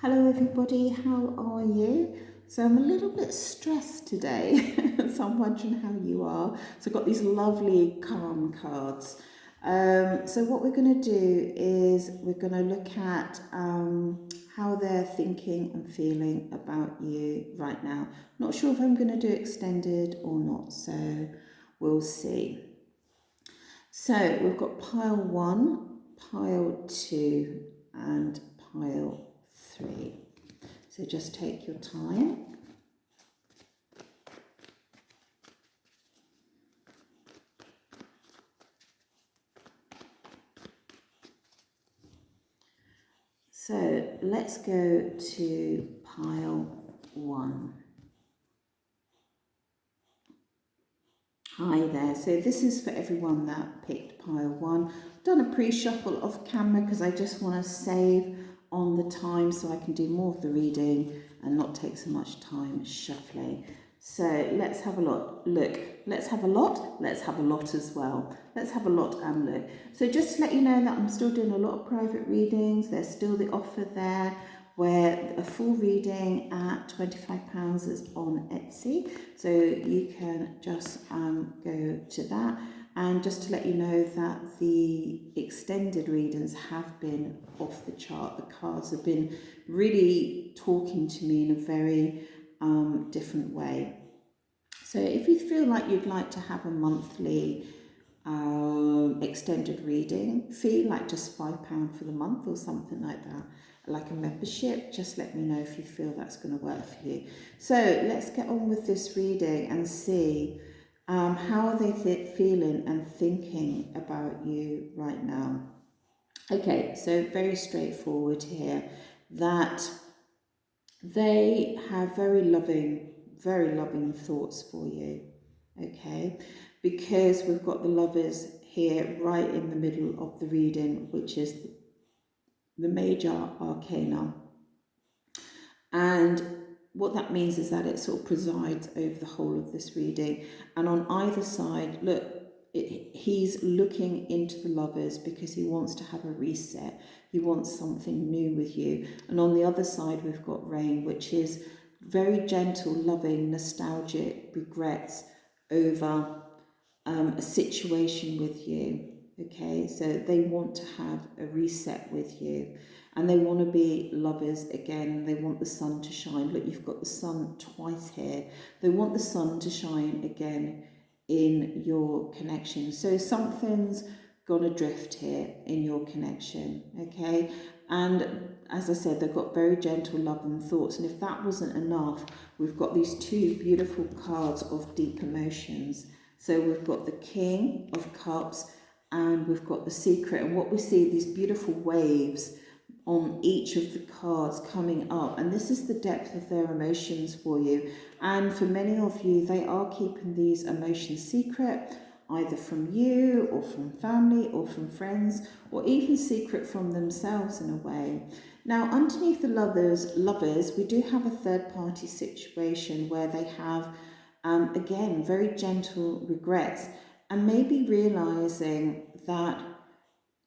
Hello everybody, how are you? So I'm a little bit stressed today, so I'm wondering how you are. So I've got these lovely calm cards. So what we're going to do is we're going to look at how they're thinking and feeling about you right now. Not sure if I'm going to do extended or not, so we'll see. So we've got pile 1, pile 2 and pile 3. So just take your time. So let's go to pile 1. Hi there. So this is for everyone that picked pile 1. I've done a pre-shuffle off camera because I just want to save on the time so I can do more of the reading and not take so much time shuffling. So let's have a look. Let's have a lot. Let's have a lot as well. Let's have a lot and look. So just to let you know that I'm still doing a lot of private readings. There's still the offer there where a full reading at £25 is on Etsy. So you can just go to that. And just to let you know that the extended readings have been off the chart. The cards have been really talking to me in a very different way. So if you feel like you'd like to have a monthly extended reading fee, like just £5 for the month or something like that, like a membership, just let me know if you feel that's going to work for you. So let's get on with this reading and see how are they feeling and thinking about you right now. Okay, so very straightforward here, that they have very loving thoughts for you, okay? Because we've got the Lovers here right in the middle of the reading, which is the major arcana. And what that means is that it sort of presides over the whole of this reading. And on either side, look, he's looking into the Lovers because he wants to have a reset. He wants something new with you. And on the other side, we've got Rain, which is very gentle, loving, nostalgic regrets over a situation with you. Okay, so they want to have a reset with you. And they want to be lovers again. They want the sun to shine. Look, you've got the sun twice here. They want the sun to shine again in your connection. So something's gonna drift here in your connection, okay? And as I said, they've got very gentle love and thoughts. And if that wasn't enough, we've got these two beautiful cards of deep emotions. So we've got the King of Cups and we've got the Secret. And what we see, these beautiful waves on each of the cards coming up, and this is the depth of their emotions for you. And for many of you, they are keeping these emotions secret, either from you or from family or from friends, or even secret from themselves in a way. Now, underneath the lovers, we do have a third party situation where they have again very gentle regrets, and maybe realizing that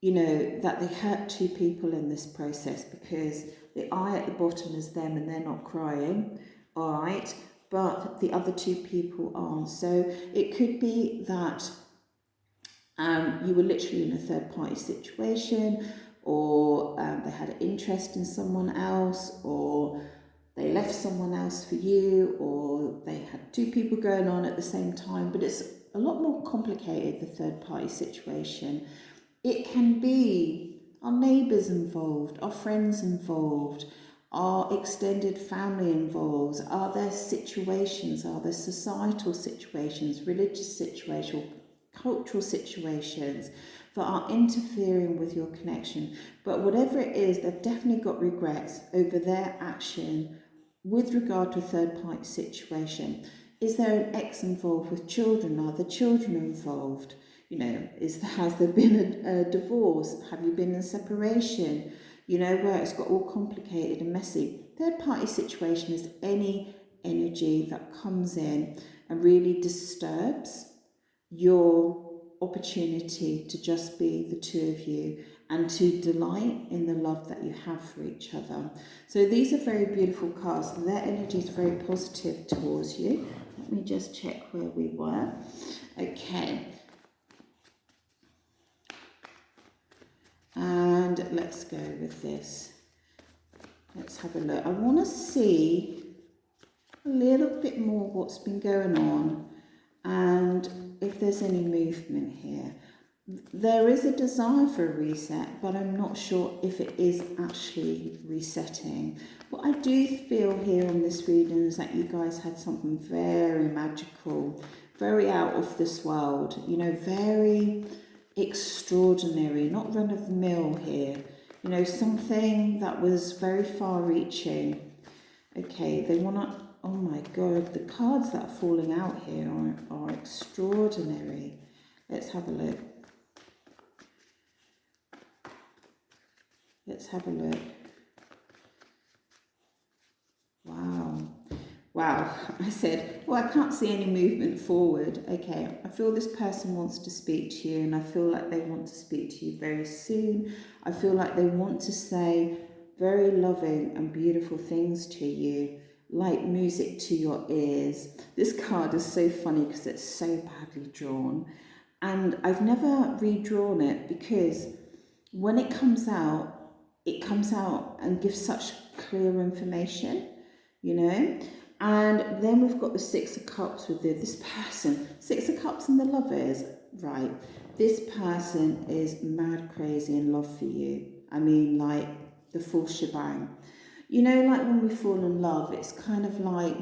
that they hurt two people in this process, because the I at the bottom is them and they're not crying, all right, but the other two people are. So it could be that you were literally in a third party situation, or they had an interest in someone else, or they left someone else for you, or they had two people going on at the same time. But it's a lot more complicated, the third party situation. It can be our neighbours involved, our friends involved, our extended family involved. Are there situations, are there societal situations, religious situations, cultural situations that are interfering with your connection? But whatever it is, they've definitely got regrets over their action with regard to a third party situation. Is there an ex involved with children? Are the children involved? Has there been a divorce? Have you been in a separation? Where it's got all complicated and messy. Third party situation is any energy that comes in and really disturbs your opportunity to just be the two of you and to delight in the love that you have for each other. So these are very beautiful cards. Their energy is very positive towards you. Let me just check where we were. Okay. And let's go with this. Let's have a look. I want to see a little bit more what's been going on and if there's any movement here. There is a desire for a reset, but I'm not sure if it is actually resetting. What I do feel here on this reading is that you guys had something very magical, very out of this world, you know, very extraordinary, not run of the mill here, you know, something that was very far reaching. Okay, they want to, oh my God, the cards that are falling out here are extraordinary. Let's have a look. Let's have a look. Wow. Wow. I said, well, I can't see any movement forward. Okay, I feel this person wants to speak to you, and I feel like they want to speak to you very soon. I feel like they want to say very loving and beautiful things to you, like music to your ears. This card is so funny because it's so badly drawn. And I've never redrawn it because when it comes out and gives such clear information, you know. And then we've got the Six of Cups with this person. Six of Cups and the Lovers, right? This person is mad crazy in love for you. I mean, like the full shebang. You know, like when we fall in love, it's kind of like,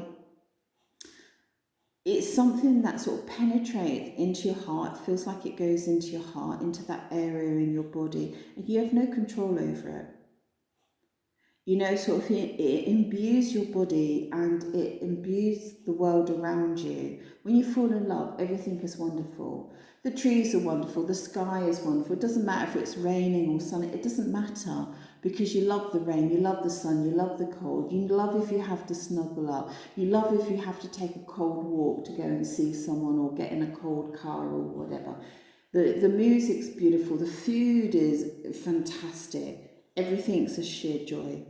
it's something that sort of penetrates into your heart, feels like it goes into your heart, into that area in your body, and you have no control over it. You know, sort of it imbues your body and it imbues the world around you. When you fall in love, everything is wonderful. The trees are wonderful, the sky is wonderful. It doesn't matter if it's raining or sunny, it doesn't matter, because you love the rain, you love the sun, you love the cold, you love if you have to snuggle up, you love if you have to take a cold walk to go and see someone or get in a cold car or whatever. The music's beautiful, the food is fantastic. Everything's a sheer joy.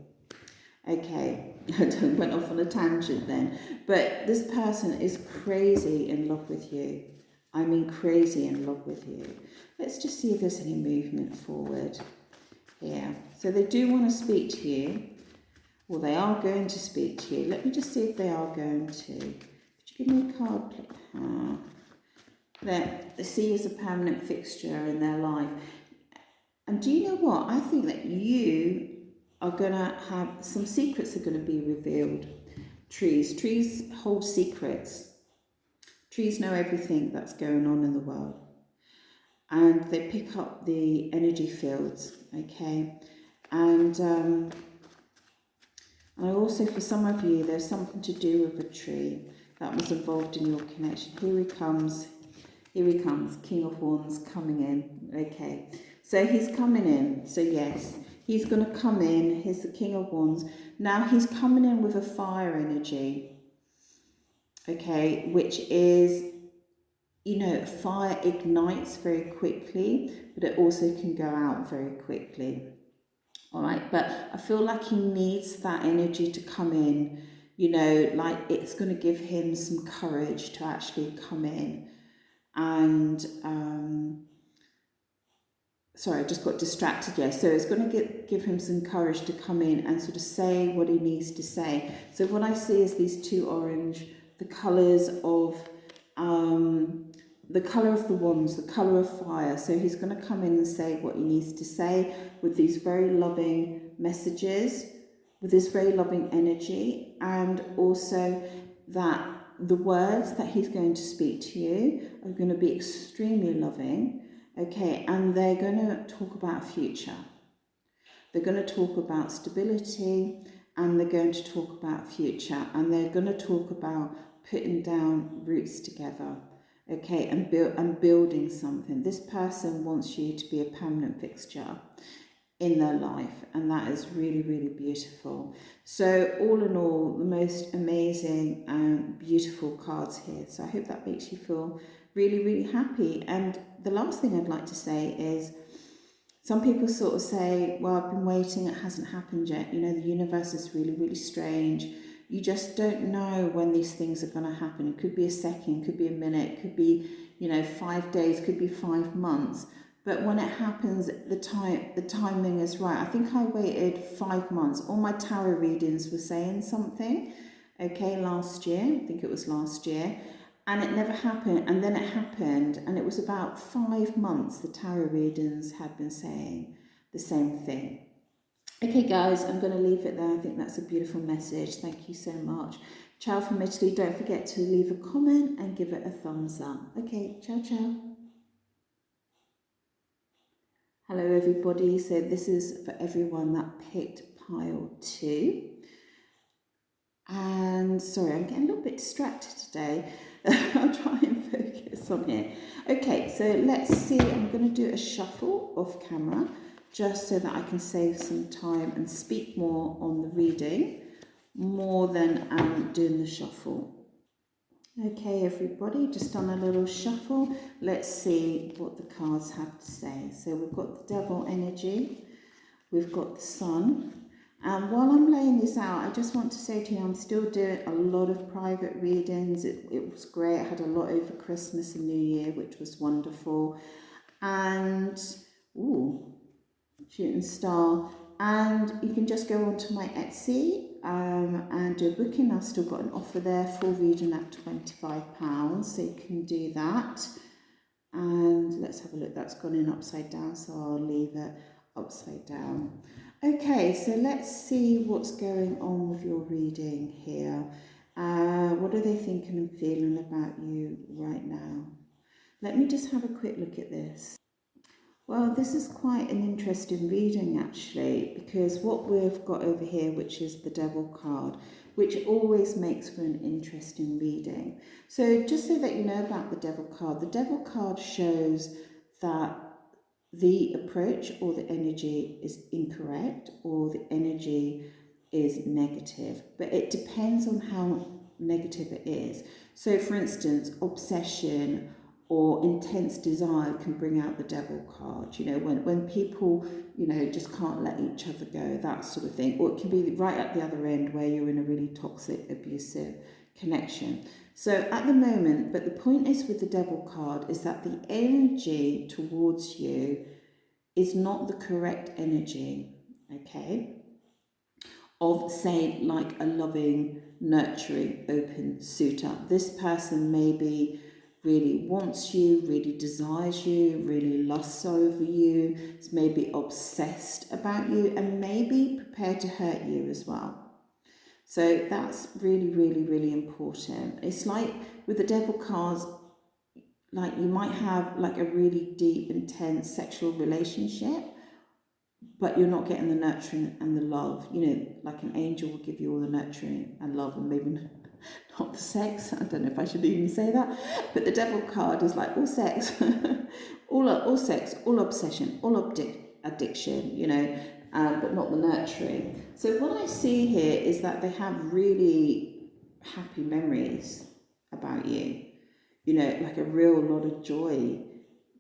Okay, I went off on a tangent then. But this person is crazy in love with you. I mean crazy in love with you. Let's just see if there's any movement forward here. So they do want to speak to you. Well, they are going to speak to you. Let me just see if they are going to. Could you give me a card, please? They see you as a permanent fixture in their life. And do you know what? I think that you are going to have some secrets are going to be revealed. Trees hold secrets. Trees know everything that's going on in the world. And they pick up the energy fields, okay? And I also, for some of you, there's something to do with a tree that was involved in your connection. Here he comes, King of Wands coming in, okay? So he's coming in, so yes, he's going to come in. Here's the King of Wands. Now he's coming in with a fire energy, okay, which is, you know, fire ignites very quickly, but it also can go out very quickly, all right? But I feel like he needs that energy to come in, you know, like it's going to give him some courage to actually come in. And sorry, I just got distracted. Yeah, so it's going to give him some courage to come in and sort of say what he needs to say. So what I see is these two orange, the colours of the colour of the wands, the colour of fire. So he's going to come in and say what he needs to say with these very loving messages, with this very loving energy, and also that the words that he's going to speak to you are going to be extremely loving, okay, and they're going to talk about future. They're going to talk about stability, and they're going to talk about future, and they're going to talk about putting down roots together, okay, and building something. This person wants you to be a permanent fixture in their life, and that is really, really beautiful. So all in all, the most amazing and beautiful cards here. So I hope that makes you feel really, really happy. And the last thing I'd like to say is, Some people sort of say, well, I've been waiting, it hasn't happened yet. You know, the universe is really, really strange. You just don't know when these things are going to happen. It could be a second, could be a minute, could be, 5 days, could be 5 months. But when it happens, the timing is right. I think I waited 5 months. All my tarot readings were saying something, okay, last year. I think it was last year. And it never happened, and then it happened, and it was about 5 months the tarot readings had been saying the same thing. Okay guys, I'm going to leave it there. I think that's a beautiful message. Thank you so much. Ciao from Italy. Don't forget to leave a comment and give it a thumbs up. Okay, ciao, ciao. Hello everybody. So this is for everyone that picked pile 2. And sorry, I'm getting a little bit distracted today. I'll try and focus on here. Okay, so let's see. I'm going to do a shuffle off camera just so that I can save some time and speak more on the reading more than doing the shuffle. Okay, everybody, just done a little shuffle. Let's see what the cards have to say. So we've got the Devil energy, we've got the Sun. And while I'm laying this out, I just want to say to you, I'm still doing a lot of private readings. It was great. I had a lot over Christmas and New Year, which was wonderful. And, shooting star. And you can just go onto my Etsy and do a booking. I've still got an offer there, full reading at £25. So you can do that. And let's have a look. That's gone in upside down, so I'll leave it upside down. Okay, so let's see what's going on with your reading here. What are they thinking and feeling about you right now? Let me just have a quick look at this. Well, this is quite an interesting reading actually, because what we've got over here, which is the Devil card, which always makes for an interesting reading. So just so that you know about the Devil card shows that the approach or the energy is incorrect or the energy is negative, but it depends on how negative it is. So for instance, obsession or intense desire can bring out the Devil card, when people, just can't let each other go, that sort of thing. Or it can be right at the other end where you're in a really toxic, abusive connection. So at the moment, but the point is with the Devil card is that the energy towards you is not the correct energy, okay, of say like a loving, nurturing, open suitor. This person maybe really wants you, really desires you, really lusts over you, is maybe obsessed about you, and maybe prepared to hurt you as well. So that's really, really, really important. It's like with the Devil cards, like you might have like a really deep, intense sexual relationship, but you're not getting the nurturing and the love. Like an angel will give you all the nurturing and love, and maybe not the sex. I don't know if I should even say that, but the Devil card is like all sex, all sex, all obsession, all addiction, but not the nurturing. So what I see here is that they have really happy memories about you, like a real lot of joy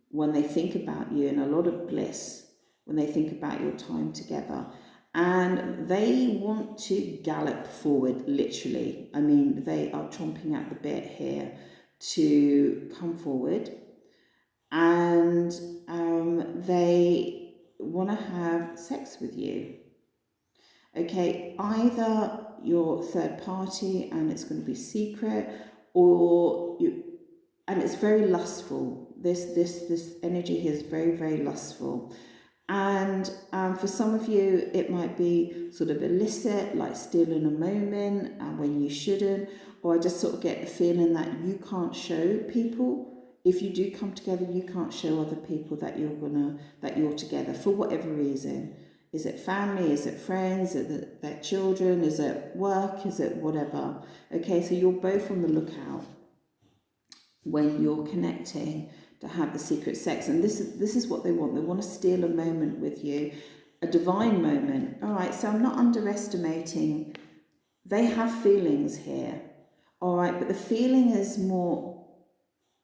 when they think about you, and a lot of bliss when they think about your time together. And they want to gallop forward, literally. I mean, they are chomping at the bit here to come forward. And they want to have sex with you. Okay, either you're third party and it's going to be secret, or you, and it's very lustful. This energy here is very, very lustful. And for some of you, it might be sort of illicit, like stealing a moment when you shouldn't. Or I just sort of get the feeling that you can't show people. If you do come together, you can't show other people that you're together for whatever reason. Is it family? Is it friends? Is it their children? Is it work? Is it whatever? Okay, so you're both on the lookout when you're connecting to have the secret sex. And this is what they want. They want to steal a moment with you, a divine moment. All right, so I'm not underestimating. They have feelings here. All right, but the feeling is more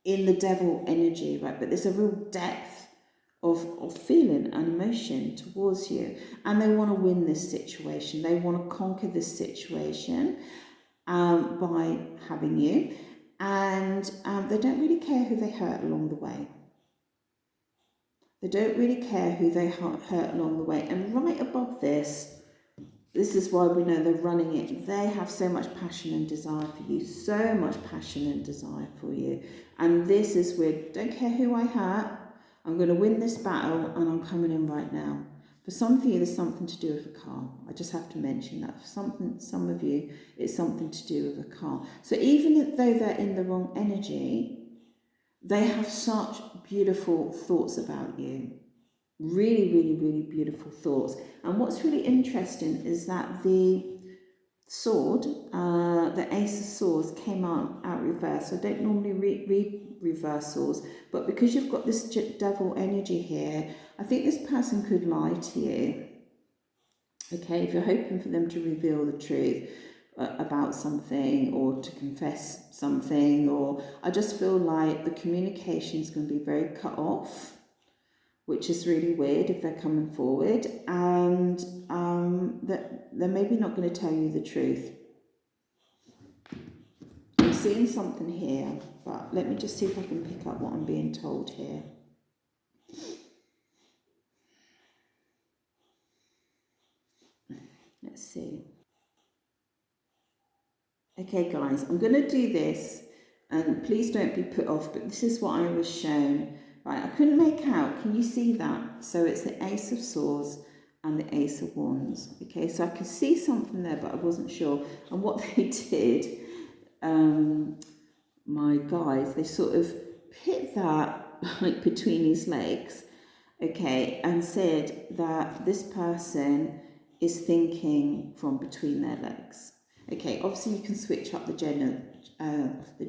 in the Devil energy, right? But there's a real depth of feeling and emotion towards you, and they want to win this situation. They want to conquer this situation by having you, and they don't really care who they hurt along the way. They don't really care who they hurt along the way. And right above this, this is why we know they're running it. They have so much passion and desire for you, so much passion and desire for you. And this is with, don't care who I hurt, I'm going to win this battle and I'm coming in right now. For some of you, there's something to do with a car. I just have to mention that. For some of you, it's something to do with a car. So even though they're in the wrong energy, they have such beautiful thoughts about you. Really, really, really beautiful thoughts. And what's really interesting is that the sword, the Ace of Swords, came out reverse. I don't normally read reversals, but because you've got this devil energy here, I think this person could lie to you. Okay, if you're hoping for them to reveal the truth about something or to confess something, or I just feel like the communication is going to be very cut off, which is really weird if they're coming forward, and that they're maybe not going to tell you the truth. I'm seeing something here, but let me just see if I can pick up what I'm being told here. Let's see. Okay, guys, I'm going to do this, and please don't be put off, but this is what I was shown. Right, I couldn't make out. Can you see that? So it's the Ace of Swords and the Ace of Wands. Okay, so I could see something there, but I wasn't sure. And what they did, my guys, they sort of put that like between his legs, okay, and said that this person is thinking from between their legs. Okay, obviously you can switch up the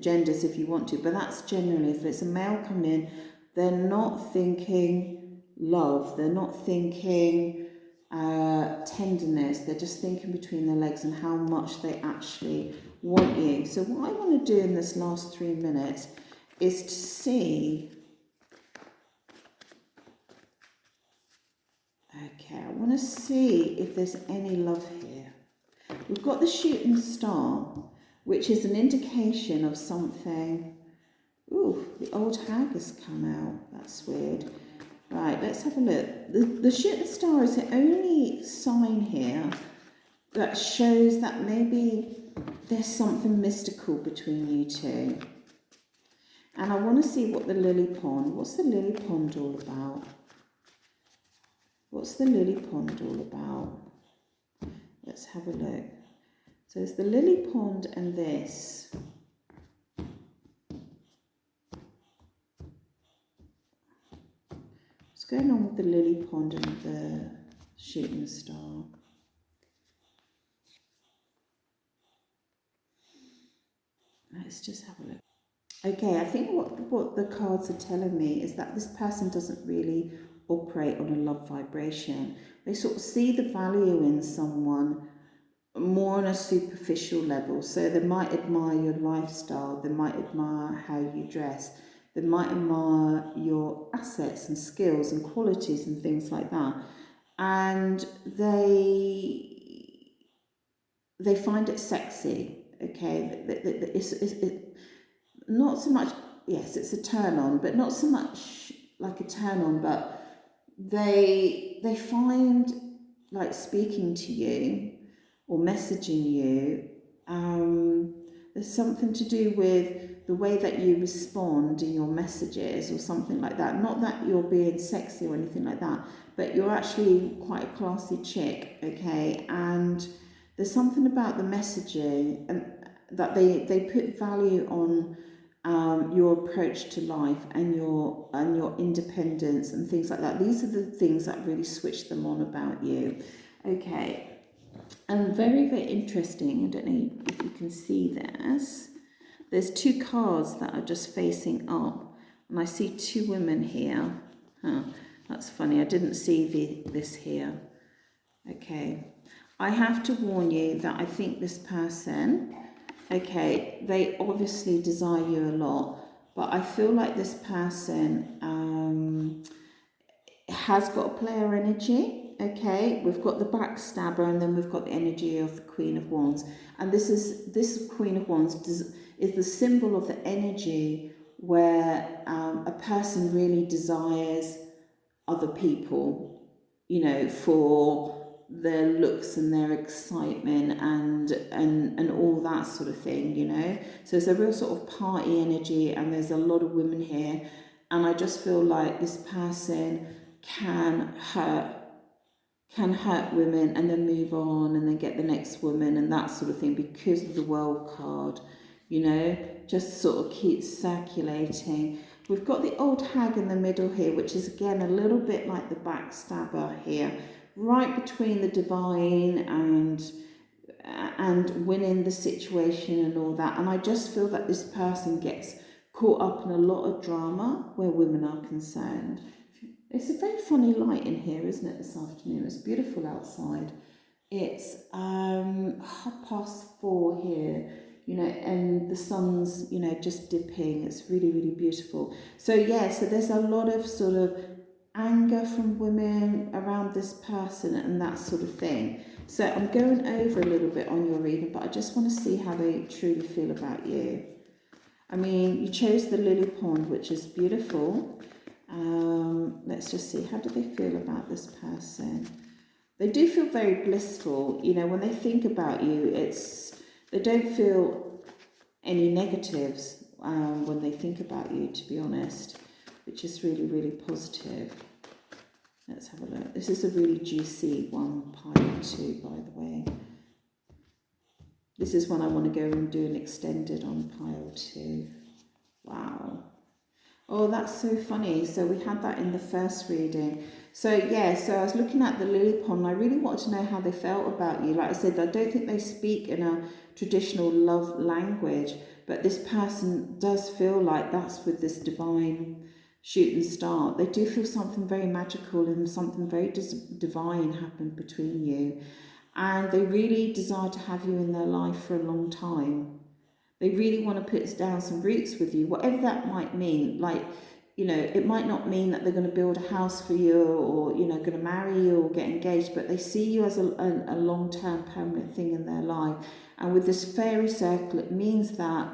genders if you want to, but that's generally, if it's a male coming in, they're not thinking love, they're not thinking tenderness, they're just thinking between their legs and how much they actually want you. So what I want to do in this last 3 minutes is to see, okay, I want to see if there's any love here. We've got the shooting star, which is an indication of something. Ooh, the old hag has come out. That's weird. Right, let's have a look. The shooting star is the only sign here that shows that maybe there's something mystical between you two. And I want to see what the lily pond, what's the lily pond all about? What's the lily pond all about? Let's have a look. So it's the lily pond and this. What's going on with the lily pond and the shooting star? Let's just have a look. Okay, I think what the cards are telling me is that this person doesn't really operate on a love vibration. They sort of see the value in someone more on a superficial level. So they might admire your lifestyle, they might admire how you dress, they might admire your assets and skills and qualities and things like that. And they find it sexy, okay? It's not so much, yes, it's a turn on, but not so much like a turn on, but they find like speaking to you or messaging you, there's something to do with the way that you respond in your messages or something like that. Not that you're being sexy or anything like that, but you're actually quite a classy chick, okay? And there's something about the messaging and that they put value on your approach to life and your independence and things like that. These are the things that really switch them on about you, okay? And very, very interesting, I don't know if you can see this, there's 2 cards that are just facing up, and I see 2 women here. Huh, that's funny, I didn't see this here. Okay, I have to warn you that I think this person, okay, they obviously desire you a lot, but I feel like this person has got a player energy. Okay, we've got the backstabber, and then we've got the energy of the Queen of Wands. And this Queen of Wands is the symbol of the energy where a person really desires other people, you know, for their looks and their excitement and all that sort of thing, you know. So it's a real sort of party energy, and there's a lot of women here, and I just feel like this person can hurt women and then move on and then get the next woman and that sort of thing, because of the World card, you know, just sort of keeps circulating. We've got the old hag in the middle here, which is again a little bit like the backstabber here, right between the divine and winning the situation and all that. And I just feel that this person gets caught up in a lot of drama where women are concerned. It's a very funny light in here, isn't it, this afternoon? It's beautiful outside. It's 4:30 here, you know, and the sun's, you know, just dipping. It's really, really beautiful. So yeah, so there's a lot of sort of anger from women around this person and that sort of thing. So I'm going over a little bit on your reading, but I just want to see how they truly feel about you. I mean, you chose the lily pond, which is beautiful. Let's just see, how do they feel about this person? They do feel very blissful, you know, when they think about you. They don't feel any negatives when they think about you, to be honest, which is really, really positive. Let's have a look. This is a really juicy one, pile 2, by the way. This is when I want to go and do an extended on pile 2. Wow. Oh, that's so funny. So we had that in the first reading. So yeah, so I was looking at the lily pond, and I really wanted to know how they felt about you. Like I said, I don't think they speak in a traditional love language, but this person does feel like that's with this divine shooting star. They do feel something very magical and something very divine happened between you. And they really desire to have you in their life for a long time. They really want to put down some roots with you, whatever that might mean. Like, you know, it might not mean that they're going to build a house for you or, you know, going to marry you or get engaged, but they see you as a long-term permanent thing in their life. And with this fairy circle, it means that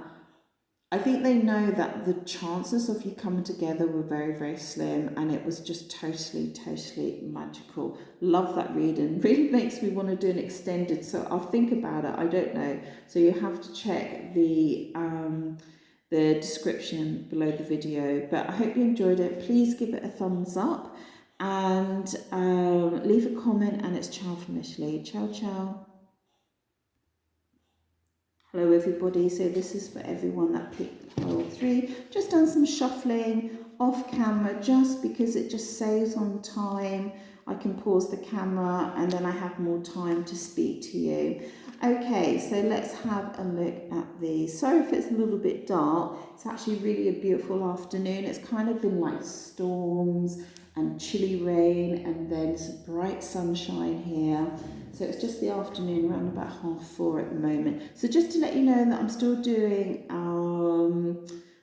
I think they know that the chances of you coming together were very, very slim, and it was just totally, totally magical. Love that reading. Really makes me want to do an extended, so I'll think about it. I don't know. So you have to check the description below the video. But I hope you enjoyed it. Please give it a thumbs up and leave a comment. And it's ciao from Italy. Ciao, ciao. Hello everybody, so this is for everyone that picked pile 3. Just done some shuffling off camera just because it just saves on time. I can pause the camera and then I have more time to speak to you. Okay, so let's have a look at these. Sorry if it's a little bit dark. It's actually really a beautiful afternoon. It's kind of been like storms and chilly rain and then some bright sunshine here. So it's just the afternoon, around about 4:30 at the moment. So just to let you know that I'm still doing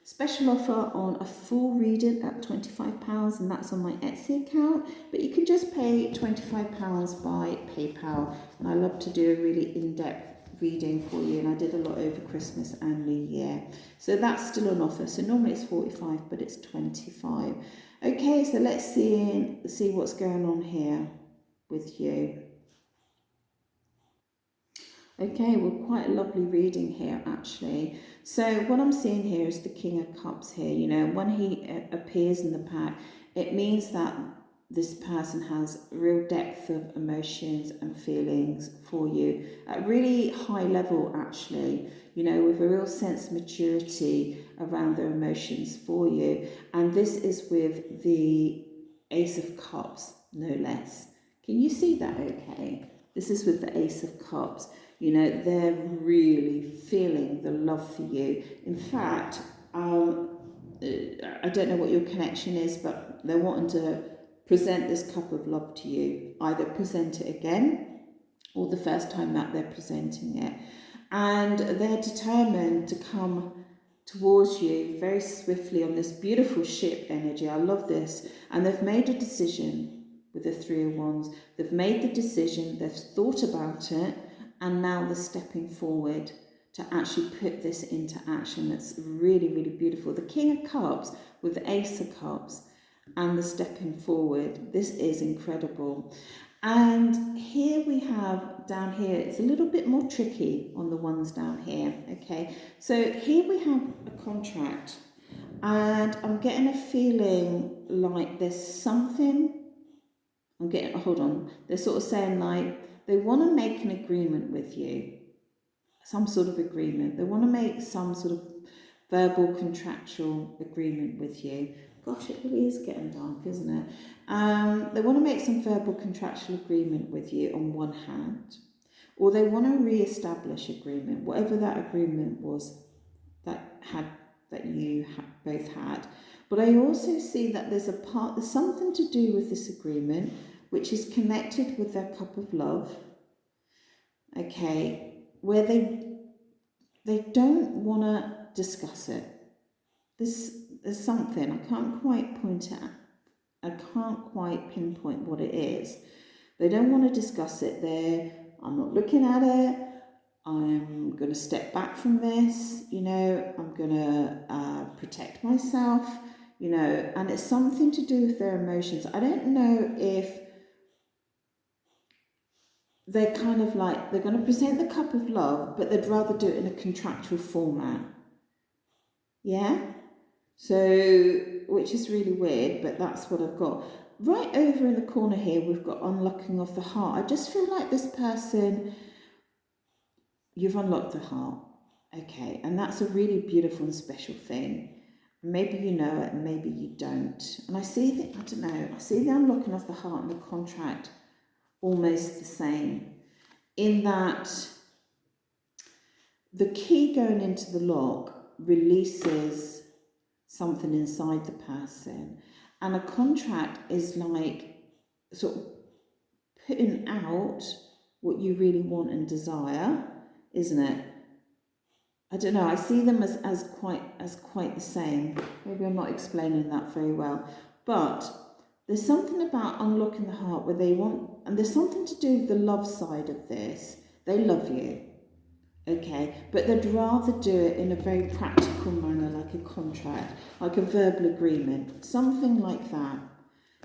special offer on a full reading at £25, and that's on my Etsy account. But you can just pay £25 by PayPal, and I love to do a really in-depth reading for you, and I did a lot over Christmas and New Year. So that's still on offer. So normally it's 45, but it's 25. Okay, so let's see what's going on here with you. Okay, well, quite a lovely reading here, actually. So what I'm seeing here is the King of Cups here. You know, when he appears in the pack, it means that this person has real depth of emotions and feelings for you at a really high level, actually, you know, with a real sense of maturity around their emotions for you. And this is with the Ace of Cups, no less. Can you see that okay? This is with the Ace of Cups. You know, they're really feeling the love for you. In fact, I don't know what your connection is, but they're wanting to present this cup of love to you. Either present it again or the first time that they're presenting it. And they're determined to come towards you very swiftly on this beautiful ship energy. I love this. And they've made a decision with the Three of Wands. They've made the decision, they've thought about it, and now they're stepping forward to actually put this into action. That's really, really beautiful. The King of Cups with the Ace of Cups and the stepping forward. This is incredible. And here we have, down here, it's a little bit more tricky on the ones down here, okay? So here we have a contract, and I'm getting a feeling like there's something, hold on, they're sort of saying like, they want to make an agreement with you, some sort of agreement. They want to make some sort of verbal contractual agreement with you. Gosh, it really is getting dark, isn't it? They want to make some verbal contractual agreement with you on one hand, or they want to re-establish agreement, whatever that agreement was that you both had. But I also see that there's something to do with this agreement which is connected with their cup of love, okay, where they don't want to discuss it. There's something, I can't quite point it out. I can't quite pinpoint what it is. They don't want to discuss it. I'm not looking at it. I'm going to step back from this. You know, I'm going to protect myself. You know, and it's something to do with their emotions. I don't know if they're kind of like, they're going to present the cup of love, but they'd rather do it in a contractual format. Yeah? So, which is really weird, but that's what I've got. Right over in the corner here, we've got unlocking of the heart. I just feel like this person, you've unlocked the heart. Okay, and that's a really beautiful and special thing. Maybe you know it and maybe you don't. And I see the, I don't know, I see the unlocking of the heart and the contract almost the same, in that the key going into the lock releases something inside the person, and a contract is like sort of putting out what you really want and desire, isn't it? I don't know, I see them as quite the same. Maybe I'm not explaining that very well, but there's something about unlocking the heart where they want, and there's something to do with the love side of this. They love you, okay, but they'd rather do it in a very practical manner, like a contract, like a verbal agreement, something like that.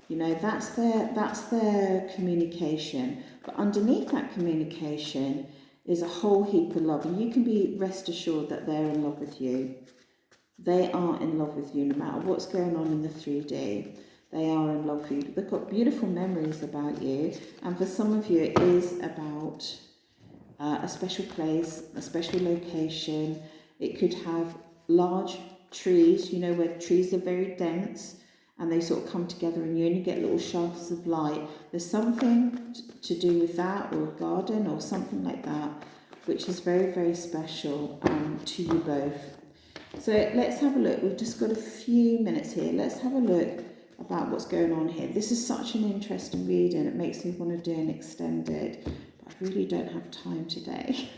You know, that's their communication. But underneath that communication is a whole heap of love, and you can be rest assured that they're in love with you. They are in love with you, no matter what's going on in the 3D. They are in love with you. They've got beautiful memories about you, and for some of you, it is about a special place, a special location. It could have large trees, you know, where trees are very dense and they sort of come together and you only get little shafts of light. There's something to do with that, or a garden or something like that, which is very, very special to you both. So let's have a look. We've just got a few minutes here. Let's have a look about what's going on here. This is such an interesting reading. It makes me want to do an extended, but I really don't have time today.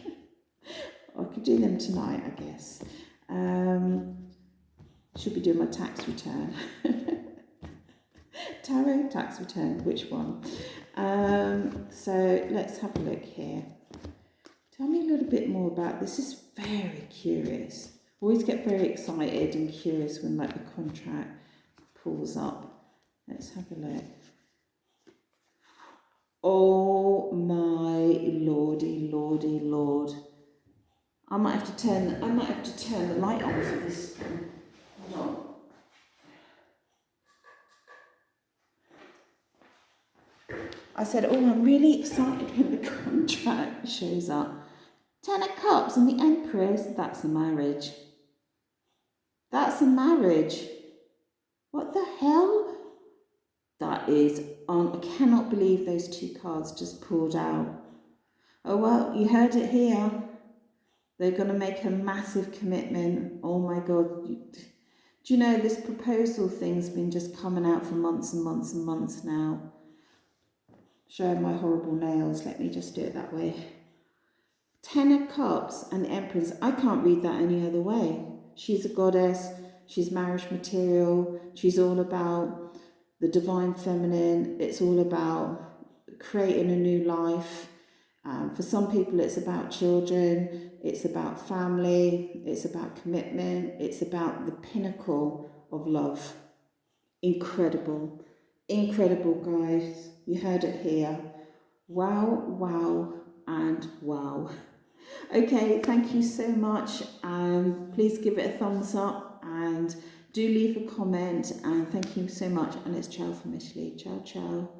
I could do them tonight, I guess. Should be doing my tax return. Tarot, tax return, which one? So let's have a look here. Tell me a little bit more about this. This is very curious. Always get very excited and curious when like the contract pulls up. Let's have a look. Oh my lordy, lordy, lord. I might have to turn the light on for this one. Hold on. I said, oh, I'm really excited when the contract shows up. 10 of Cups and the Empress, that's a marriage. That's a marriage. What the hell? That is, I cannot believe those two cards just pulled out. Oh, well, you heard it here. They're going to make a massive commitment. Oh my God. Do you know, this proposal thing's been just coming out for months and months and months now. Showing my horrible nails. Let me just do it that way. 10 of Cups and the Empress. I can't read that any other way. She's a goddess. She's marriage material. She's all about the divine feminine. It's all about creating a new life. For some people, it's about children. It's about family. It's about commitment. It's about the pinnacle of love. Incredible. Incredible, guys. You heard it here. Wow, wow, and wow. Okay, thank you so much. Please give it a thumbs up and do leave a comment. And thank you so much. And it's ciao from Italy. Ciao, ciao.